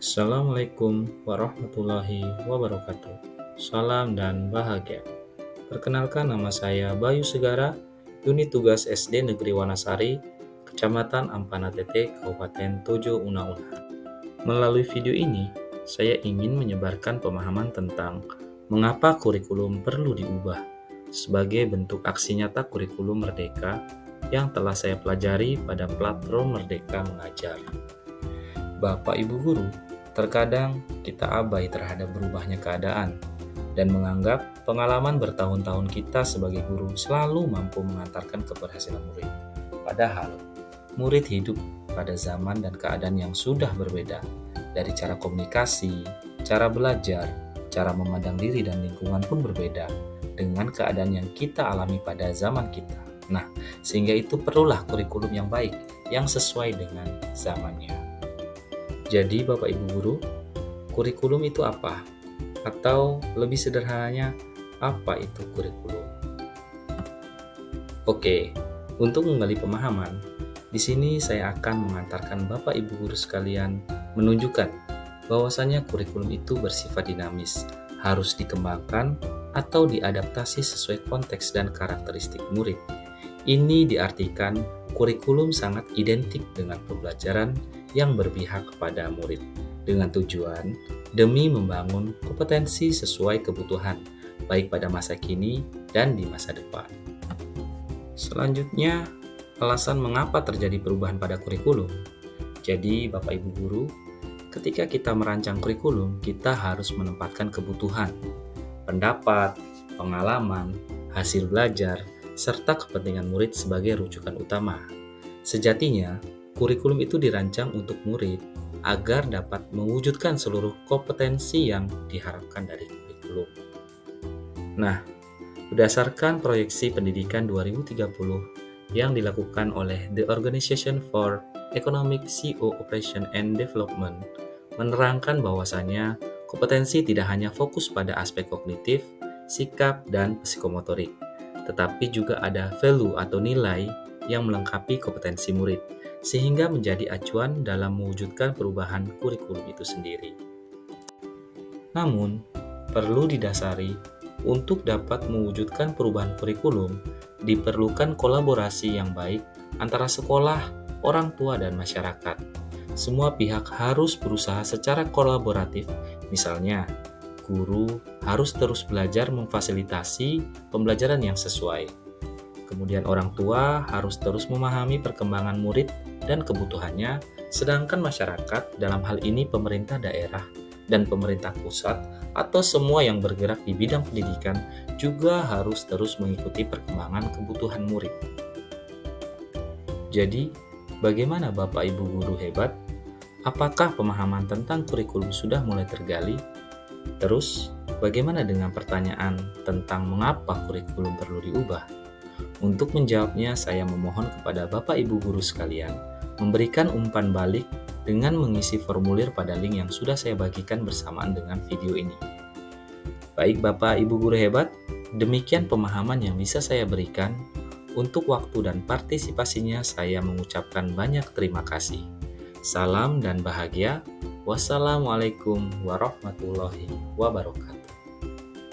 Assalamualaikum warahmatullahi wabarakatuh. Salam dan bahagia. Perkenalkan, nama saya Bayu Segara, Unit Tugas SD Negeri Wanasari, Kecamatan Ampana Tete, Kabupaten Tojo Una-Una. Melalui video ini, saya ingin menyebarkan pemahaman tentang mengapa kurikulum perlu diubah sebagai bentuk aksi nyata kurikulum Merdeka yang telah saya pelajari pada platform Merdeka Mengajar. Bapak Ibu Guru, terkadang kita abai terhadap berubahnya keadaan dan menganggap pengalaman bertahun-tahun kita sebagai guru selalu mampu mengantarkan keberhasilan murid. Padahal, murid hidup pada zaman dan keadaan yang sudah berbeda, dari cara komunikasi, cara belajar, cara memandang diri dan lingkungan pun berbeda dengan keadaan yang kita alami pada zaman kita. Nah, sehingga itu perlulah kurikulum yang baik, yang sesuai dengan zamannya. Jadi Bapak Ibu Guru, kurikulum itu apa? Atau lebih sederhananya, apa itu kurikulum? Oke, untuk menggali pemahaman, di sini saya akan mengantarkan Bapak Ibu Guru sekalian menunjukkan bahwasanya kurikulum itu bersifat dinamis, harus dikembangkan atau diadaptasi sesuai konteks dan karakteristik murid. Ini diartikan kurikulum sangat identik dengan pembelajaran yang berpihak kepada murid, dengan tujuan demi membangun kompetensi sesuai kebutuhan, baik pada masa kini dan di masa depan. Selanjutnya, alasan mengapa terjadi perubahan pada kurikulum. Jadi, Bapak Ibu Guru, ketika kita merancang kurikulum, kita harus menempatkan kebutuhan, pendapat, pengalaman, hasil belajar, serta kepentingan murid sebagai rujukan utama. Sejatinya, kurikulum itu dirancang untuk murid agar dapat mewujudkan seluruh kompetensi yang diharapkan dari kurikulum. Nah, berdasarkan proyeksi pendidikan 2030 yang dilakukan oleh The Organization for Economic Co-operation and Development, menerangkan bahwasannya kompetensi tidak hanya fokus pada aspek kognitif, sikap, dan psikomotorik, tetapi juga ada value atau nilai yang melengkapi kompetensi murid, sehingga menjadi acuan dalam mewujudkan perubahan kurikulum itu sendiri. Namun, perlu didasari untuk dapat mewujudkan perubahan kurikulum, diperlukan kolaborasi yang baik antara sekolah, orang tua, dan masyarakat. Semua pihak harus berusaha secara kolaboratif, misalnya, guru harus terus belajar memfasilitasi pembelajaran yang sesuai. Kemudian orang tua harus terus memahami perkembangan murid dan kebutuhannya, sedangkan masyarakat, dalam hal ini pemerintah daerah dan pemerintah pusat atau semua yang bergerak di bidang pendidikan juga harus terus mengikuti perkembangan kebutuhan murid. Jadi, bagaimana Bapak Ibu Guru hebat? Apakah pemahaman tentang kurikulum sudah mulai tergali? Terus, bagaimana dengan pertanyaan tentang mengapa kurikulum perlu diubah? Untuk menjawabnya, saya memohon kepada Bapak Ibu Guru sekalian memberikan umpan balik dengan mengisi formulir pada link yang sudah saya bagikan bersamaan dengan video ini. Baik Bapak Ibu Guru hebat, demikian pemahaman yang bisa saya berikan. Untuk waktu dan partisipasinya saya mengucapkan banyak terima kasih. Salam dan bahagia. Wassalamualaikum warahmatullahi wabarakatuh.